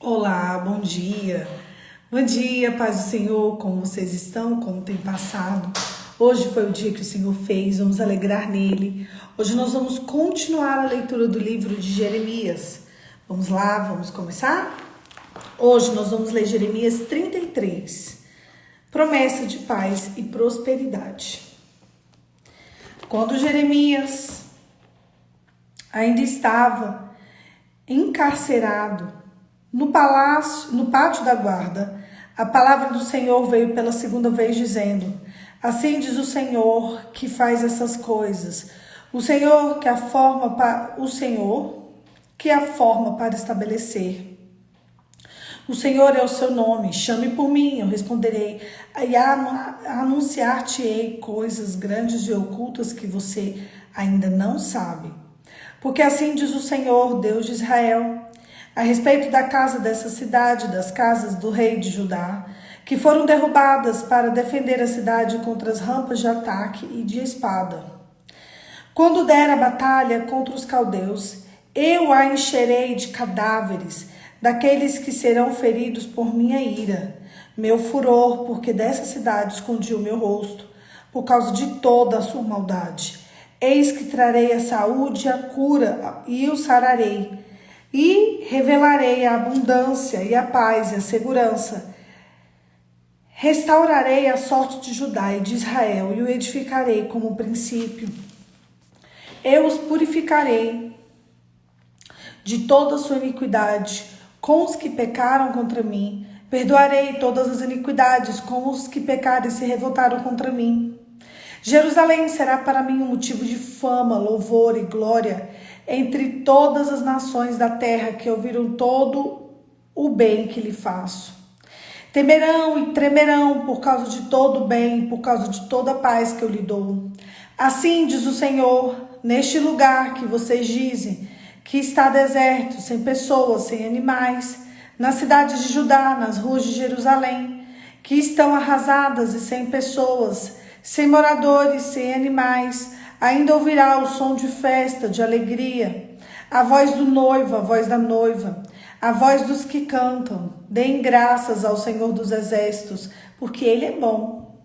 Olá, bom dia. Bom dia, paz do Senhor, como vocês estão, como tem passado? Hoje foi o dia que o Senhor fez, vamos alegrar nele. Hoje nós vamos continuar a leitura do livro de Jeremias. Vamos lá, vamos começar? Hoje nós vamos ler Jeremias 33, promessa de paz e prosperidade. Quando Jeremias ainda estava encarcerado no pátio da guarda, a palavra do Senhor veio pela segunda vez dizendo: assim diz o Senhor que faz essas coisas, o Senhor que a forma para estabelecer. O Senhor é o seu nome, chame por mim, eu responderei, e anunciar-te-ei coisas grandes e ocultas que você ainda não sabe. Porque assim diz o Senhor, Deus de Israel, a respeito da casa dessa cidade, das casas do rei de Judá, que foram derrubadas para defender a cidade contra as rampas de ataque e de espada. Quando der a batalha contra os caldeus, eu a encherei de cadáveres, daqueles que serão feridos por minha ira, meu furor, porque dessa cidade escondi o meu rosto, por causa de toda a sua maldade. Eis que trarei a saúde e a cura, e o sararei, e revelarei a abundância e a paz e a segurança. Restaurarei a sorte de Judá e de Israel e o edificarei como princípio. Eu os purificarei de toda a sua iniquidade com os que pecaram contra mim. Perdoarei todas as iniquidades com os que pecaram e se revoltaram contra mim. Jerusalém será para mim um motivo de fama, louvor e glória entre todas as nações da terra que ouviram todo o bem que lhe faço. Temerão e tremerão por causa de todo o bem, por causa de toda a paz que eu lhe dou. Assim diz o Senhor, neste lugar que vocês dizem que está deserto, sem pessoas, sem animais, nas cidades de Judá, nas ruas de Jerusalém, que estão arrasadas e sem pessoas, sem moradores, sem animais, ainda ouvirá o som de festa, de alegria, a voz do noivo, a voz da noiva, a voz dos que cantam. Deem graças ao Senhor dos Exércitos, porque Ele é bom,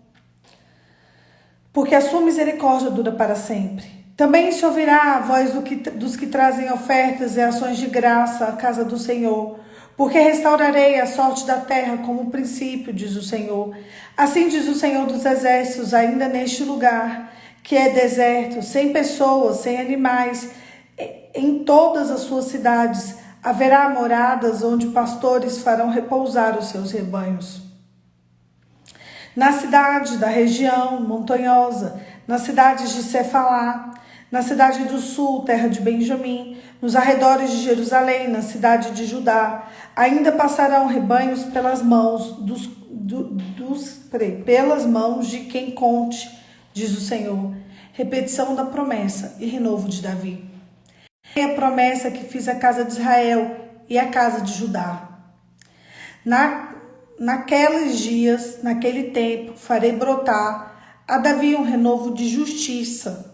porque a sua misericórdia dura para sempre. Também se ouvirá a voz dos que trazem ofertas e ações de graça à casa do Senhor, porque restaurarei a sorte da terra como princípio, diz o Senhor. Assim diz o Senhor dos Exércitos, ainda neste lugar, que é deserto, sem pessoas, sem animais, em todas as suas cidades haverá moradas onde pastores farão repousar os seus rebanhos. Na cidade da região montanhosa, nas cidades de Cefalá, na cidade do sul, terra de Benjamim, nos arredores de Jerusalém, na cidade de Judá, ainda passarão rebanhos pelas mãos pelas mãos de quem conte, diz o Senhor. Repetição da promessa e renovo de Davi. É a promessa que fiz à casa de Israel e à casa de Judá. Naqueles dias, naquele tempo, farei brotar a Davi um renovo de justiça.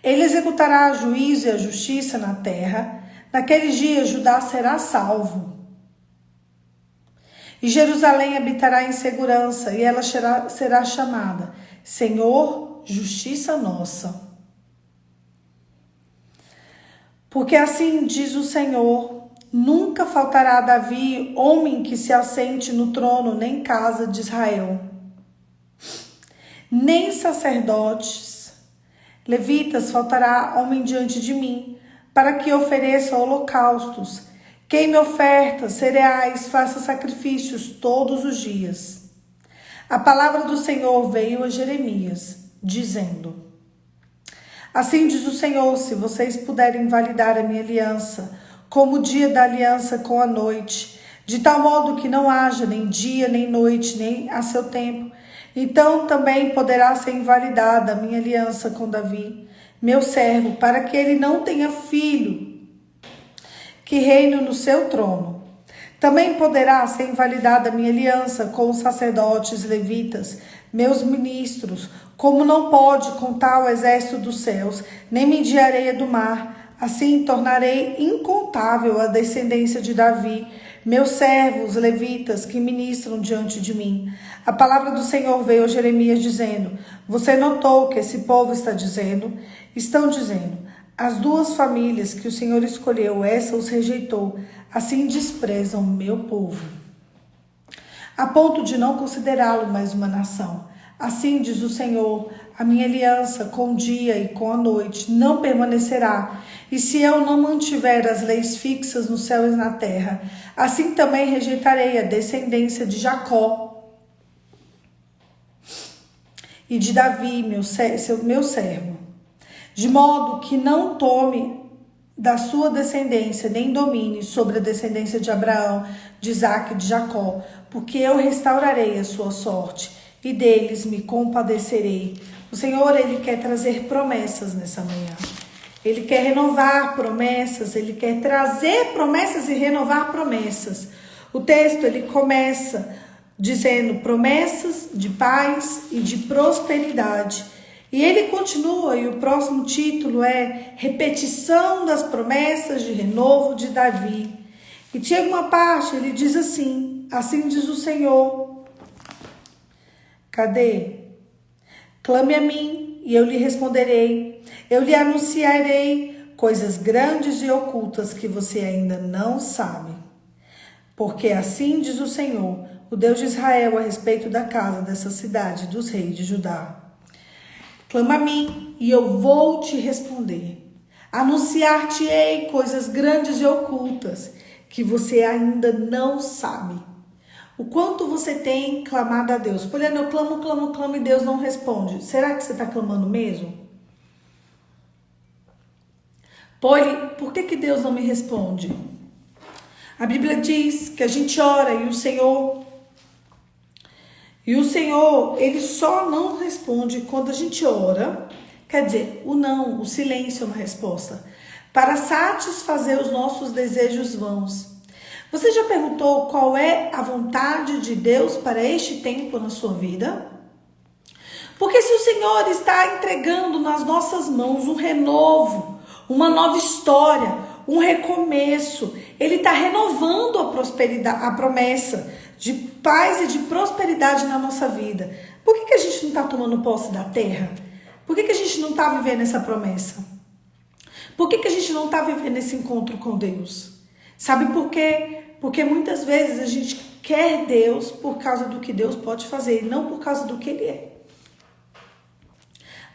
Ele executará o juízo e a justiça na terra. Naqueles dias, Judá será salvo. E Jerusalém habitará em segurança, e ela será chamada Senhor, justiça nossa. Porque assim diz o Senhor, nunca faltará a Davi homem que se assente no trono, nem casa de Israel, nem sacerdotes, levitas faltará homem diante de mim, para que ofereça holocaustos, queime ofertas, cereais, faça sacrifícios todos os dias. A palavra do Senhor veio a Jeremias, dizendo: assim diz o Senhor, se vocês puderem validar a minha aliança, como o dia da aliança com a noite, de tal modo que não haja nem dia, nem noite, nem a seu tempo, então também poderá ser invalidada a minha aliança com Davi, meu servo, para que ele não tenha filho que reine no seu trono. Também poderá ser invalidada a minha aliança com os sacerdotes levitas, meus ministros, como não pode contar o exército dos céus, nem medir a areia do mar, Assim tornarei incontável a descendência de Davi, meus servos levitas que ministram diante de mim. A palavra do Senhor veio a Jeremias dizendo: você notou o que esse povo está dizendo? Estão dizendo: as duas famílias que o Senhor escolheu, essa os rejeitou. Assim desprezam meu povo, a ponto de não considerá-lo mais uma nação. Assim diz o Senhor: a minha aliança com o dia e com a noite não permanecerá. E se eu não mantiver as leis fixas no céu e na terra, assim também rejeitarei a descendência de Jacó e de Davi, meu servo, de modo que não tome da sua descendência, nem domine sobre a descendência de Abraão, de Isaque e de Jacó, porque eu restaurarei a sua sorte e deles me compadecerei. O Senhor, Ele quer trazer promessas nessa manhã. Ele quer renovar promessas, Ele quer trazer promessas e renovar promessas. O texto, ele começa dizendo promessas de paz e de prosperidade. E ele continua, e o próximo título é Repetição das promessas de renovo de Davi. E chega uma parte, ele diz assim: assim diz o Senhor. Cadê? Clame a mim e eu lhe responderei. Eu lhe anunciarei coisas grandes e ocultas que você ainda não sabe. Porque assim diz o Senhor, o Deus de Israel, a respeito da casa dessa cidade, dos reis de Judá. Clama a mim e eu vou te responder. Anunciar-te-ei coisas grandes e ocultas que você ainda não sabe. O quanto você tem clamado a Deus. Poliana, eu clamo e Deus não responde. Será que você está clamando mesmo? Poli, por que Deus não me responde? A Bíblia diz que a gente ora e o Senhor, Ele só não responde quando a gente ora. Quer dizer, o não, o silêncio é uma resposta, para satisfazer os nossos desejos vãos. Você já perguntou qual é a vontade de Deus para este tempo na sua vida? Porque se o Senhor está entregando nas nossas mãos um renovo, uma nova história, um recomeço, Ele está renovando a prosperidade, a promessa de paz e de prosperidade na nossa vida. Por que a gente não está tomando posse da terra? Por que a gente não está vivendo essa promessa? Por que a gente não está vivendo esse encontro com Deus? Sabe por quê? Porque muitas vezes a gente quer Deus por causa do que Deus pode fazer e não por causa do que Ele é.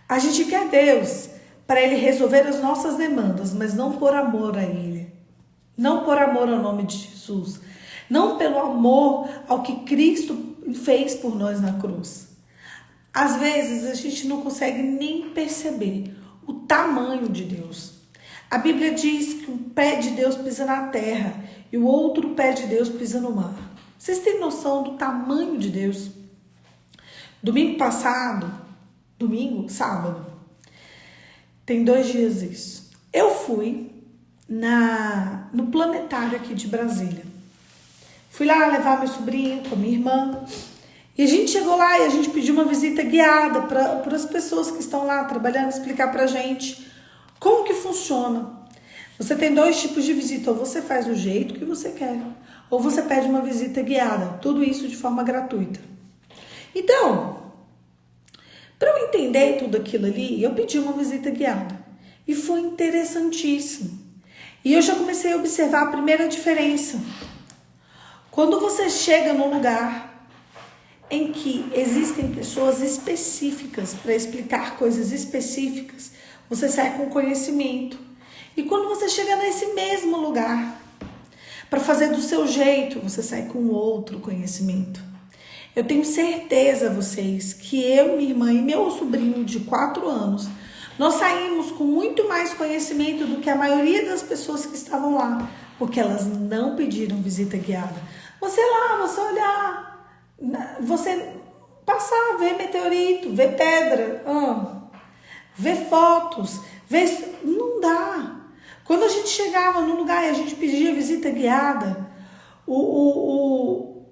A gente quer Deus para Ele resolver as nossas demandas, mas não por amor a Ele. Não por amor ao nome de Jesus. Não pelo amor ao que Cristo fez por nós na cruz. Às vezes a gente não consegue nem perceber o tamanho de Deus. A Bíblia diz que um pé de Deus pisa na terra e o outro pé de Deus pisa no mar. Vocês têm noção do tamanho de Deus? Sábado, tem 2 dias isso. Eu fui no planetário aqui de Brasília. Fui lá levar meu sobrinho com a minha irmã. E a gente chegou lá e a gente pediu uma visita guiada para as pessoas que estão lá trabalhando, explicar pra gente como que funciona. Você tem 2 tipos de visita, ou você faz do jeito que você quer, ou você pede uma visita guiada, tudo isso de forma gratuita. Então, para eu entender tudo aquilo ali, eu pedi uma visita guiada. E foi interessantíssimo. E eu já comecei a observar a primeira diferença. Quando você chega num lugar em que existem pessoas específicas para explicar coisas específicas, você sai com conhecimento. E quando você chega nesse mesmo lugar para fazer do seu jeito, você sai com outro conhecimento. Eu tenho certeza, vocês, que eu, minha irmã e meu sobrinho de 4 anos, nós saímos com muito mais conhecimento do que a maioria das pessoas que estavam lá, porque elas não pediram visita guiada. Você lá, você olhar, você passar, ver meteorito, ver pedra, ver fotos, não dá. Quando a gente chegava no lugar e a gente pedia visita guiada, o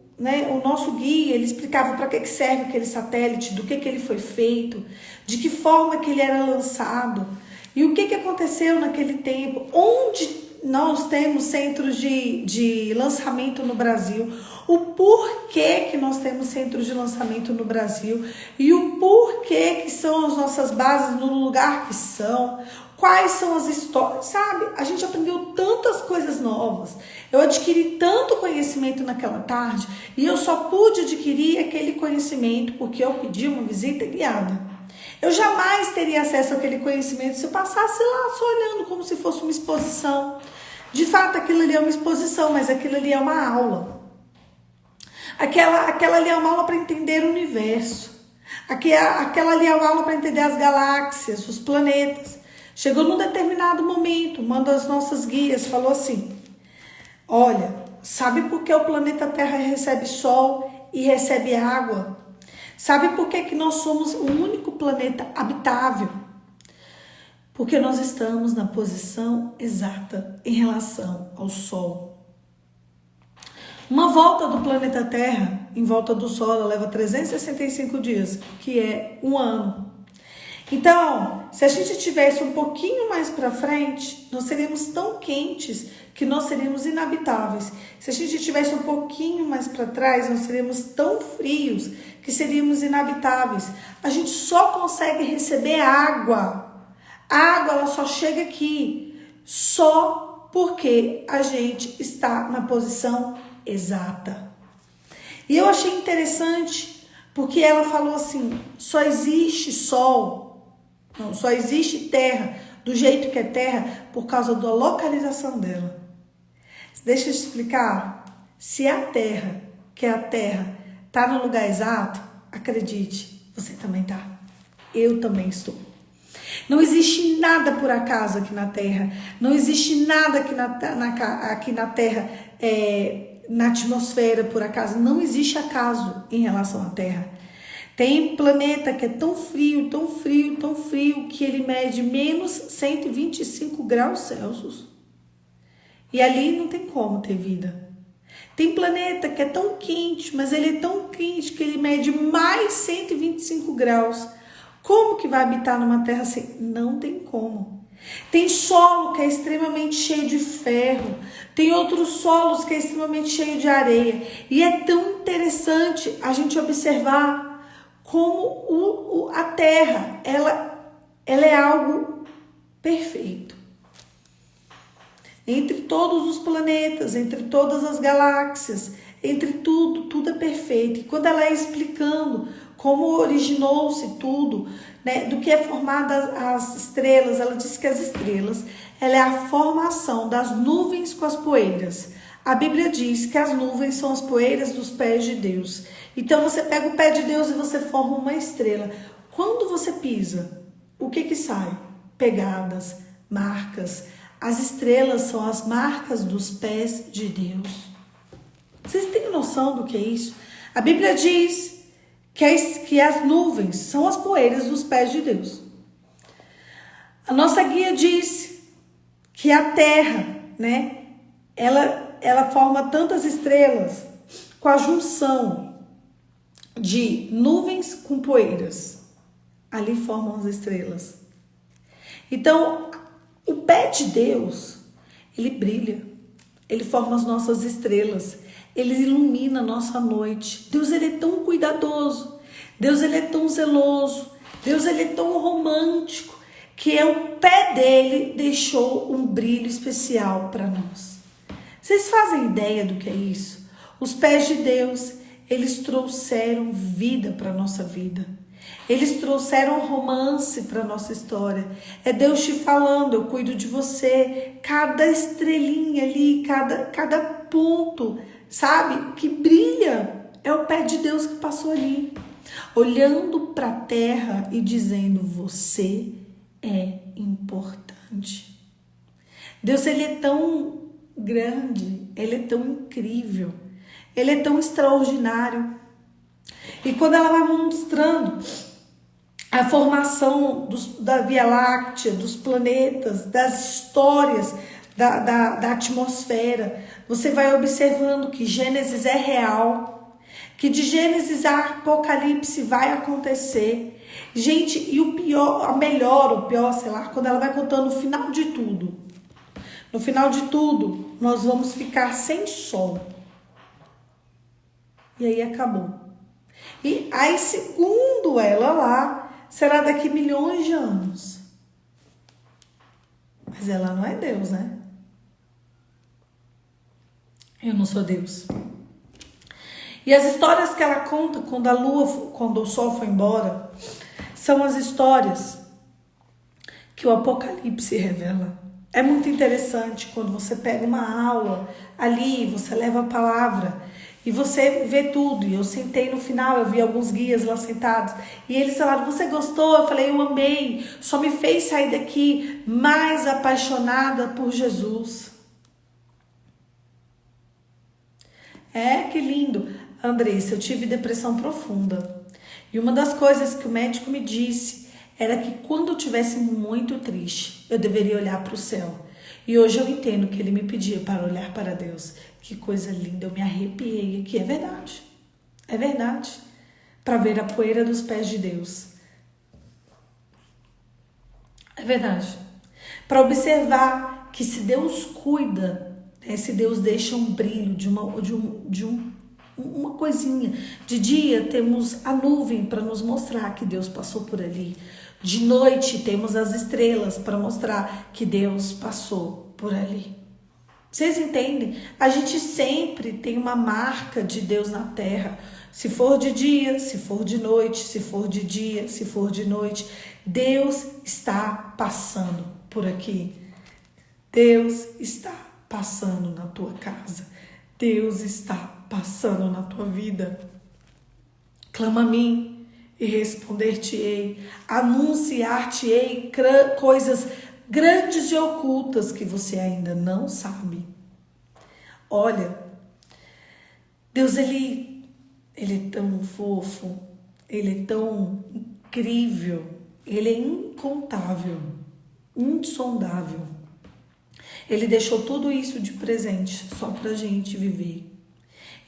nosso guia, ele explicava para que serve aquele satélite, do que ele foi feito, de que forma que ele era lançado. E o que aconteceu naquele tempo? Onde nós temos centros de lançamento no Brasil? O porquê que nós temos centros de lançamento no Brasil? E o porquê que são as nossas bases no lugar que são? Quais são as histórias? Sabe? A gente aprendeu tantas coisas novas. Eu adquiri tanto conhecimento naquela tarde e eu só pude adquirir aquele conhecimento porque eu pedi uma visita guiada. Eu jamais teria acesso àquele conhecimento se eu passasse lá só olhando como se fosse uma exposição. De fato, aquilo ali é uma exposição, mas aquilo ali é uma aula. Aquela ali é uma aula para entender o universo. Aquela ali é uma aula para entender as galáxias, os planetas. Chegou num determinado momento, uma das nossas guias falou assim: olha, sabe por que o planeta Terra recebe sol e recebe água? Sabe por que nós somos o único planeta habitável? Porque nós estamos na posição exata em relação ao Sol. Uma volta do planeta Terra em volta do Sol, ela leva 365 dias, que é um ano. Então, se a gente tivesse um pouquinho mais para frente, nós seríamos tão quentes que nós seríamos inabitáveis. Se a gente tivesse um pouquinho mais para trás, nós seríamos tão frios que seríamos inabitáveis. A gente só consegue receber água. A água, ela só chega aqui só porque a gente está na posição exata. E eu achei interessante porque ela falou assim: só existe sol, não, só existe terra do jeito que é terra por causa da localização dela. Deixa eu te explicar. Se a terra, que é a terra, está no lugar exato, acredite, você também está. Eu também estou. Não existe nada por acaso aqui na Terra. Não existe nada aqui na Terra, na atmosfera por acaso. Não existe acaso em relação à Terra. Tem planeta que é tão frio, tão frio, tão frio, que ele mede menos 125 graus Celsius. E ali não tem como ter vida. Tem planeta que é tão quente, mas ele é tão quente que ele mede mais 125 graus. Como que vai habitar numa terra assim? Não tem como. Tem solo que é extremamente cheio de ferro. Tem outros solos que é extremamente cheio de areia. E é tão interessante a gente observar como a terra, ela é algo perfeito. Entre todos os planetas, entre todas as galáxias, entre tudo é perfeito. E quando ela é explicando como originou-se tudo, né, do que é formada as estrelas, ela diz que as estrelas, ela é a formação das nuvens com as poeiras. A Bíblia diz que as nuvens são as poeiras dos pés de Deus. Então você pega o pé de Deus e você forma uma estrela. Quando você pisa, o que sai? Pegadas, marcas. As estrelas são as marcas dos pés de Deus. Vocês têm noção do que é isso? A Bíblia diz que as nuvens são as poeiras dos pés de Deus. A nossa guia diz que a Terra, né, ela forma tantas estrelas com a junção de nuvens com poeiras. Ali formam as estrelas. Então, o pé de Deus, ele brilha, ele forma as nossas estrelas, ele ilumina a nossa noite. Deus, ele é tão cuidadoso, Deus, ele é tão zeloso, Deus, ele é tão romântico, que o pé dele deixou um brilho especial para nós. Vocês fazem ideia do que é isso? Os pés de Deus, eles trouxeram vida para a nossa vida. Eles trouxeram romance para a nossa história. É Deus te falando: eu cuido de você. Cada estrelinha ali, cada ponto, sabe, que brilha, é o pé de Deus que passou ali, olhando para a terra e dizendo: você é importante. Deus, ele é tão grande, ele é tão incrível, ele é tão extraordinário. E quando ela vai mostrando a formação da Via Láctea, dos planetas, das histórias da atmosfera, você vai observando que Gênesis é real, que de Gênesis a Apocalipse vai acontecer. Gente, e o pior, o pior, sei lá, quando ela vai contando o final de tudo. No final de tudo, nós vamos ficar sem sol. E aí acabou. E aí, segundo ela lá, será daqui milhões de anos. Mas ela não é Deus, né? Eu não sou Deus. E as histórias que ela conta quando o sol foi embora, são as histórias que o Apocalipse revela. É muito interessante quando você pega uma aula ali, você leva a palavra e você vê tudo. E eu sentei no final, eu vi alguns guias lá sentados e eles falaram, você gostou? Eu falei, eu amei. Só me fez sair daqui mais apaixonada por Jesus. Que lindo. Andressa, eu tive depressão profunda. E uma das coisas que o médico me disse era que quando eu estivesse muito triste, eu deveria olhar para o céu. E hoje eu entendo que ele me pedia para olhar para Deus. Que coisa linda, eu me arrepiei aqui. É verdade. É verdade. Para ver a poeira dos pés de Deus. É verdade. Para observar que se Deus cuida, se Deus deixa um brilho de uma coisinha. De dia temos a nuvem para nos mostrar que Deus passou por ali. De noite temos as estrelas para mostrar que Deus passou por ali. Vocês entendem? A gente sempre tem uma marca de Deus na terra. Se for de dia, se for de noite, se for de dia, se for de noite, Deus está passando por aqui. Deus está passando na tua casa. Deus está passando na tua vida. Clama a mim e responder-te-ei. Anunciar-te-ei coisas grandes e ocultas que você ainda não sabe. Olha, Deus, ele é tão fofo, ele é tão incrível, ele é incontável, insondável. Ele deixou tudo isso de presente só pra gente viver.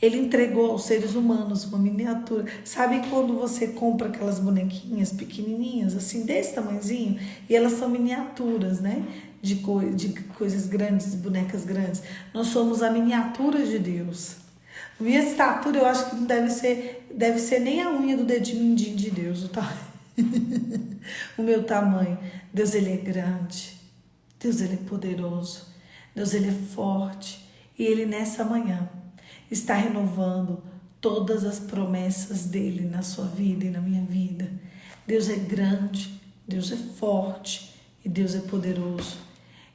Ele entregou aos seres humanos uma miniatura. Sabe quando você compra aquelas bonequinhas pequenininhas, assim, desse tamanhozinho? E elas são miniaturas, né? De coisas grandes, bonecas grandes. Nós somos a miniatura de Deus. Minha estatura, eu acho que não deve ser nem a unha do dedinho mindinho de Deus, tá? O meu tamanho. Deus, ele é grande. Deus, ele é poderoso. Deus, ele é forte. E ele, nessa manhã, está renovando todas as promessas dele na sua vida e na minha vida. Deus é grande, Deus é forte e Deus é poderoso.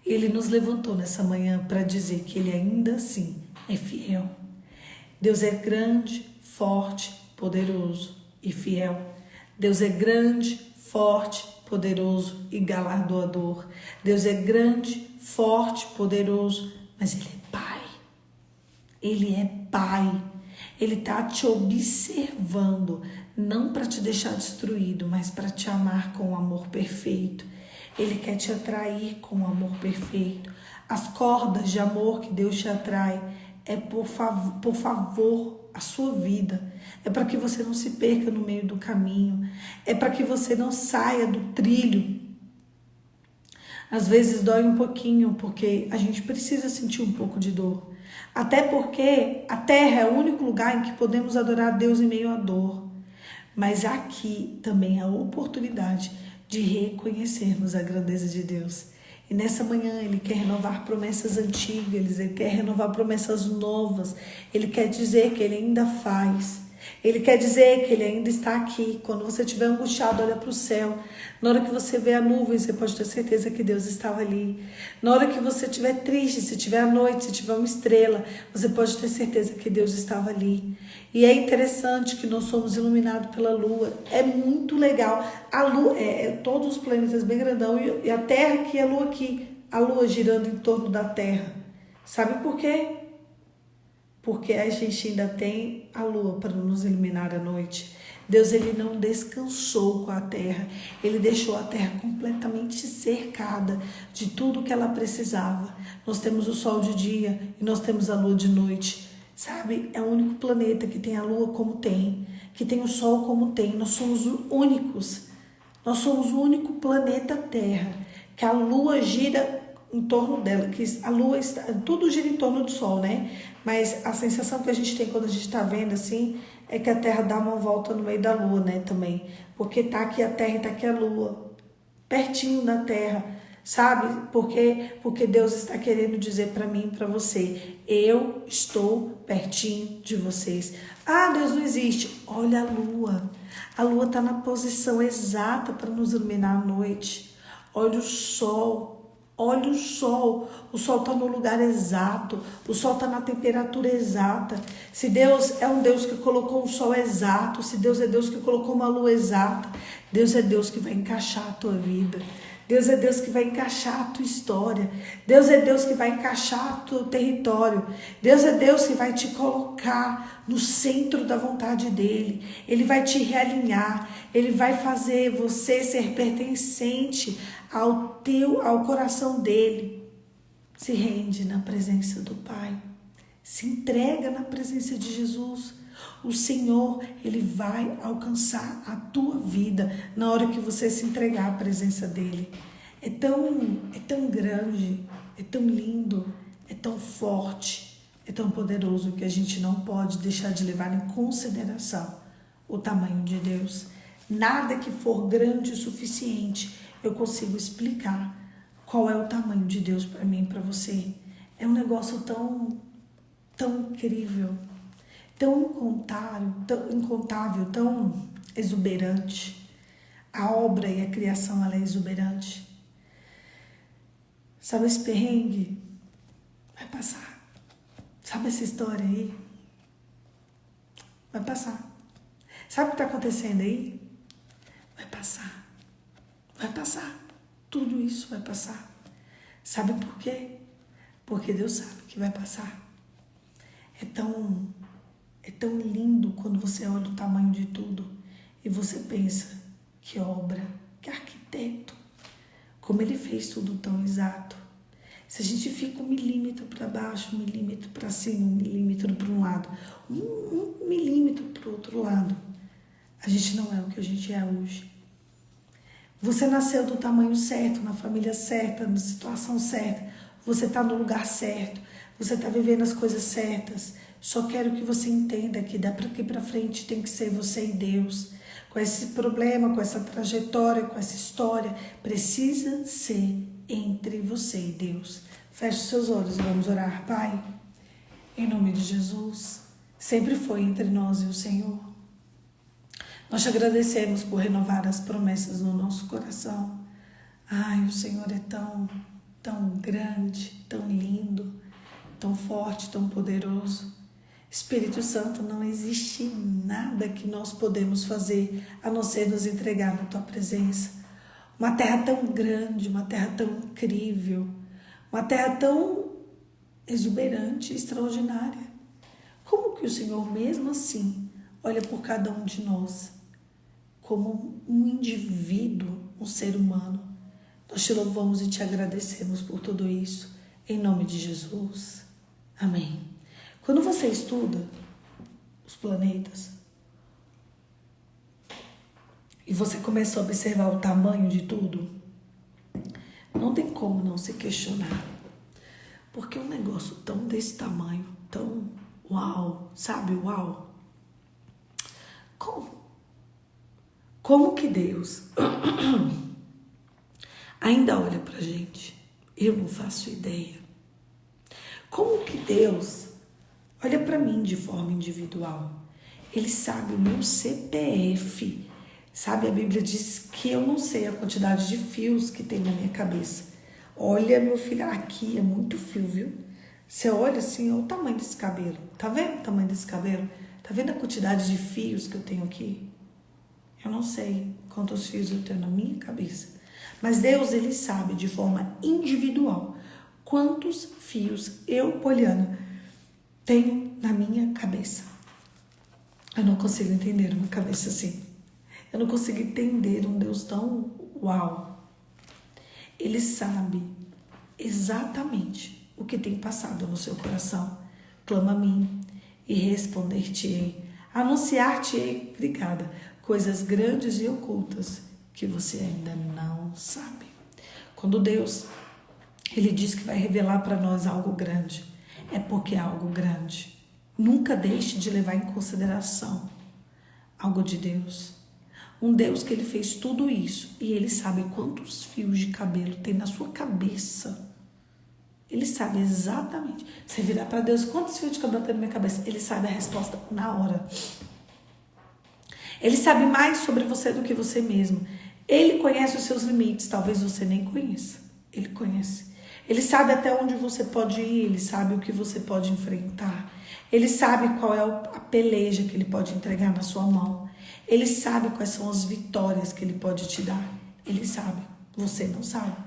Ele nos levantou nessa manhã para dizer que ele ainda assim é fiel. Deus é grande, forte, poderoso e fiel. Deus é grande, forte, poderoso e galardoador. Deus é grande, forte, poderoso, mas ele é Pai. Ele é Pai. Ele está te observando, não para te deixar destruído, mas para te amar com o amor perfeito. Ele quer te atrair com o amor perfeito. As cordas de amor que Deus te atrai é por favor a sua vida. É para que você não se perca no meio do caminho. É para que você não saia do trilho. Às vezes dói um pouquinho, porque a gente precisa sentir um pouco de dor. Até porque a terra é o único lugar em que podemos adorar a Deus em meio à dor. Mas aqui também é a oportunidade de reconhecermos a grandeza de Deus. E nessa manhã ele quer renovar promessas antigas, ele quer renovar promessas novas. Ele quer dizer que ele ainda faz. Ele quer dizer que ele ainda está aqui. Quando você estiver angustiado, olha para o céu. Na hora que você vê a nuvem, você pode ter certeza que Deus estava ali. Na hora que você estiver triste, se tiver a noite, se tiver uma estrela, você pode ter certeza que Deus estava ali. E é interessante que nós somos iluminados pela lua. É muito legal. A lua, todos os planetas bem grandão e a Terra aqui, a lua aqui. A lua girando em torno da Terra. Sabe por quê? Porque a gente ainda tem a lua para nos iluminar à noite. Deus, ele não descansou com a terra. Ele deixou a terra completamente cercada de tudo que ela precisava. Nós temos o sol de dia e nós temos a lua de noite. Sabe? É o único planeta que tem a lua como tem, que tem o sol como tem. Nós somos únicos. Nós somos o único planeta Terra que a Lua gira em torno dela, que a Lua está, tudo gira em torno do Sol, né? Mas a sensação que a gente tem quando a gente está vendo assim é que a Terra dá uma volta no meio da Lua, né? Também, porque tá aqui a Terra e tá aqui a Lua, pertinho da Terra, sabe? Porque Deus está querendo dizer para mim e para você: eu estou pertinho de vocês. Ah, Deus não existe. Olha a Lua. A Lua está na posição exata para nos iluminar à noite. Olha o Sol. Olha o Sol está no lugar exato, o Sol está na temperatura exata. Se Deus é um Deus que colocou um Sol exato, se Deus é Deus que colocou uma Lua exata, Deus é Deus que vai encaixar a tua vida. Deus é Deus que vai encaixar a tua história. Deus é Deus que vai encaixar o teu território. Deus é Deus que vai te colocar no centro da vontade dEle. Ele vai te realinhar. Ele vai fazer você ser pertencente ao coração dEle. Se rende na presença do Pai. Se entrega na presença de Jesus. O Senhor, Ele vai alcançar a tua vida na hora que você se entregar à presença dEle. É tão grande, é tão lindo, é tão forte, é tão poderoso que a gente não pode deixar de levar em consideração o tamanho de Deus. Nada que for grande o suficiente eu consigo explicar qual é o tamanho de Deus para mim e para você. É um negócio tão incrível, tão incontável, tão exuberante. A obra e a criação, ela é exuberante. Sabe esse perrengue? Vai passar. Sabe essa história aí? Vai passar. Sabe o que está acontecendo aí? Vai passar. Vai passar. Tudo isso vai passar. Sabe por quê? Porque Deus sabe que vai passar. É tão lindo quando você olha o tamanho de tudo e você pensa: que obra, que arquiteto, como ele fez tudo tão exato. Se a gente fica 1 milímetro para baixo, 1 milímetro para cima, 1 milímetro para um lado, 1 milímetro para o outro lado, a gente não é o que a gente é hoje. Você nasceu do tamanho certo, na família certa, na situação certa, você está no lugar certo, você está vivendo as coisas certas. Só quero que você entenda que daqui para frente tem que ser você e Deus. Com esse problema, com essa trajetória, com essa história, precisa ser entre você e Deus. Feche seus olhos e vamos orar. Pai, em nome de Jesus, sempre foi entre nós e o Senhor. Nós te agradecemos por renovar as promessas no nosso coração. Ai, o Senhor é tão grande, tão lindo, tão forte, tão poderoso. Espírito Santo, não existe nada que nós podemos fazer a não ser nos entregar na tua presença. Uma terra tão grande, uma terra tão incrível, uma terra tão exuberante, extraordinária. Como que o Senhor, mesmo assim, olha por cada um de nós como um indivíduo, um ser humano? Nós te louvamos e te agradecemos por tudo isso, em nome de Jesus. Amém. Quando você estuda os planetas e você começa a observar o tamanho de tudo, não tem como não se questionar. Porque um negócio tão desse tamanho, tão uau, sabe, uau? Como que Deus ainda olha pra gente? Eu não faço ideia. Como que Deus olha para mim de forma individual? Ele sabe o meu CPF. Sabe, a Bíblia diz que eu não sei a quantidade de fios que tem na minha cabeça. Olha, meu filho, aqui é muito fio, viu? Você olha assim, olha o tamanho desse cabelo. Tá vendo o tamanho desse cabelo? Tá vendo a quantidade de fios que eu tenho aqui? Eu não sei quantos fios eu tenho na minha cabeça. Mas Deus, Ele sabe de forma individual quantos fios eu, Poliana, tenho na minha cabeça. Eu não consigo entender uma cabeça assim. Eu não consigo entender um Deus tão uau. Ele sabe exatamente o que tem passado no seu coração. Clama a mim e responder-te-ei. Anunciar-te-ei, obrigada, coisas grandes e ocultas que você ainda não sabe. Quando Deus, Ele diz que vai revelar para nós algo grande, é porque é algo grande. Nunca deixe de levar em consideração algo de Deus. Um Deus que Ele fez tudo isso e Ele sabe quantos fios de cabelo tem na sua cabeça. Ele sabe exatamente. Você virar para Deus, quantos fios de cabelo tem na minha cabeça? Ele sabe a resposta na hora. Ele sabe mais sobre você do que você mesmo. Ele conhece os seus limites, talvez você nem conheça. Ele conhece. Ele sabe até onde você pode ir, ele sabe o que você pode enfrentar. Ele sabe qual é a peleja que ele pode entregar na sua mão. Ele sabe quais são as vitórias que ele pode te dar. Ele sabe. Você não sabe.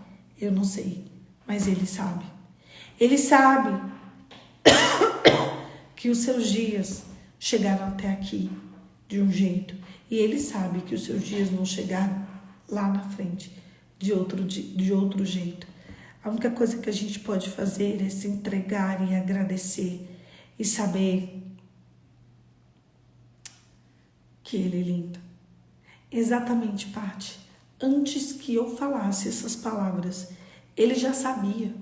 Eu não sei. Mas ele sabe. Ele sabe que os seus dias chegaram até aqui de um jeito. E ele sabe que os seus dias vão chegar lá na frente de outro jeito. A única coisa que a gente pode fazer é se entregar e agradecer e saber que Ele é lindo. Exatamente, Paty. Antes que eu falasse essas palavras, Ele já sabia.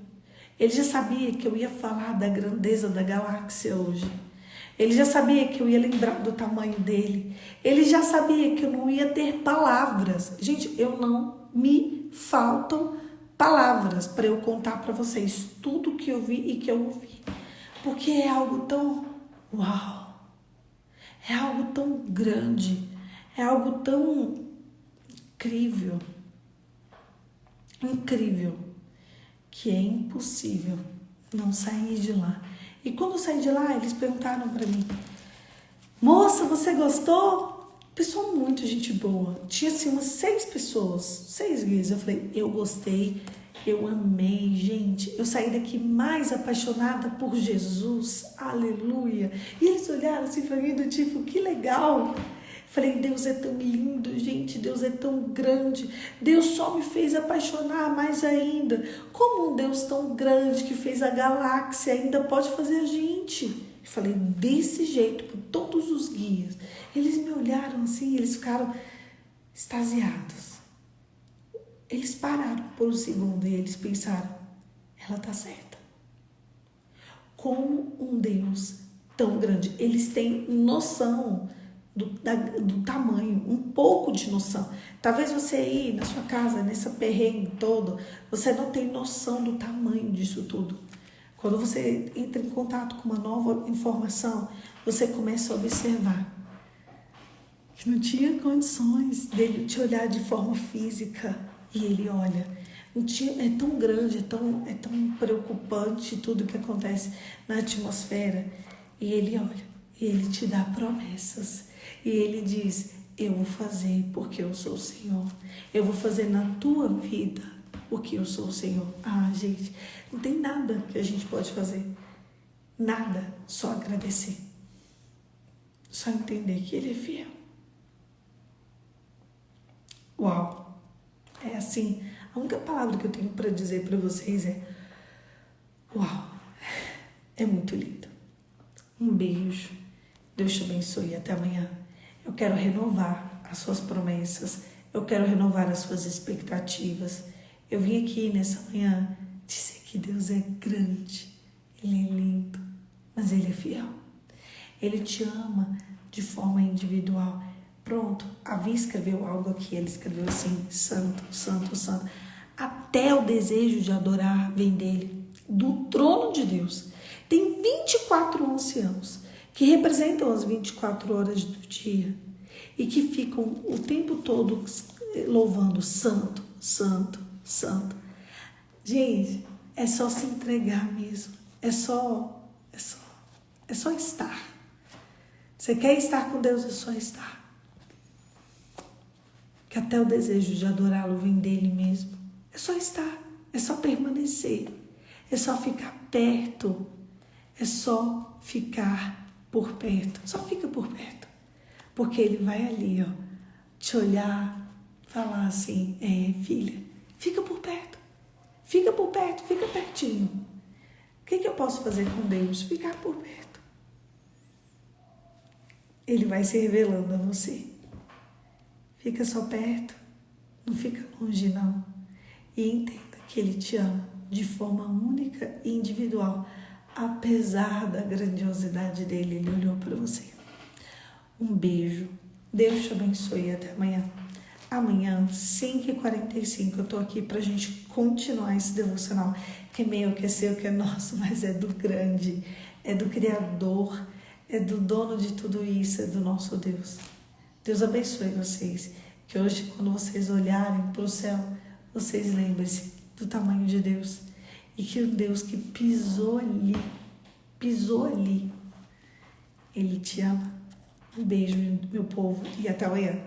Ele já sabia que eu ia falar da grandeza da galáxia hoje. Ele já sabia que eu ia lembrar do tamanho dele. Ele já sabia que eu não ia ter palavras. Gente, eu não me faltam palavras para eu contar para vocês tudo que eu vi e que eu ouvi. Porque é algo tão uau. É algo tão grande. É algo tão incrível. Incrível. Que é impossível não sair de lá. E quando eu saí de lá, eles perguntaram para mim: moça, você gostou? Pessoa muito gente boa. Tinha assim umas 6 pessoas, 6 guias. Eu falei: eu gostei, eu amei, gente. Eu saí daqui mais apaixonada por Jesus. Aleluia. E eles olharam assim para mim do tipo: que legal. Falei: Deus é tão lindo, gente, Deus é tão grande. Deus só me fez apaixonar mais ainda. Como um Deus tão grande que fez a galáxia ainda pode fazer a gente? Falei desse jeito, por todos os guias. Eles me olharam assim, eles ficaram extasiados. Eles pararam por um segundo e eles pensaram: ela tá certa. Como um Deus tão grande. Eles têm noção do tamanho, um pouco de noção. Talvez você aí na sua casa, nessa perrengue todo, você não tem noção do tamanho disso tudo. Quando você entra em contato com uma nova informação, você começa a observar que não tinha condições dele te olhar de forma física. E ele olha. Não tinha, é tão grande, é tão preocupante tudo que acontece na atmosfera. E ele olha, e ele te dá promessas. E ele diz: eu vou fazer porque eu sou o Senhor. Eu vou fazer na tua vida porque eu sou o Senhor. Ah, gente, não tem nada que a gente pode fazer. Nada, só agradecer. Só entender que Ele é fiel. Uau! É assim, a única palavra que eu tenho para dizer para vocês é: uau! É muito lindo. Um beijo. Deus te abençoe e até amanhã. Eu quero renovar as suas promessas. Eu quero renovar as suas expectativas. Eu vim aqui nessa manhã dizer que Deus é grande. Ele é lindo, mas Ele é fiel. Ele te ama de forma individual. Pronto, a Vi escreveu algo aqui. Ele escreveu assim: santo, santo, santo. Até o desejo de adorar vem dele, do trono de Deus. Tem 24 anciãos que representam as 24 horas do dia e que ficam o tempo todo louvando santo, santo, santo. Gente, é só se entregar mesmo. É só estar. Você quer estar com Deus, é só estar. Que até o desejo de adorá-lo vem dele mesmo. É só estar, é só permanecer, é só ficar perto, é só ficar por perto, só fica por perto, porque ele vai ali, ó, te olhar, falar assim: filha, fica por perto, fica pertinho. O que eu posso fazer com Deus? Ficar por perto. Ele vai se revelando a você. Fica só perto, Não fica longe, não. E entenda que Ele te ama de forma única e individual. Apesar da grandiosidade dele, Ele olhou para você. Um beijo. Deus te abençoe e até amanhã. Amanhã, 5h45, eu tô aqui pra gente continuar esse devocional, que é meu, que é seu, que é nosso, mas é do grande, é do Criador, é do dono de tudo isso, é do nosso Deus. Deus abençoe vocês, que hoje, quando vocês olharem pro céu, vocês lembrem-se do tamanho de Deus, e que o Deus que pisou ali, Ele te ama. Um beijo, meu povo, e até amanhã.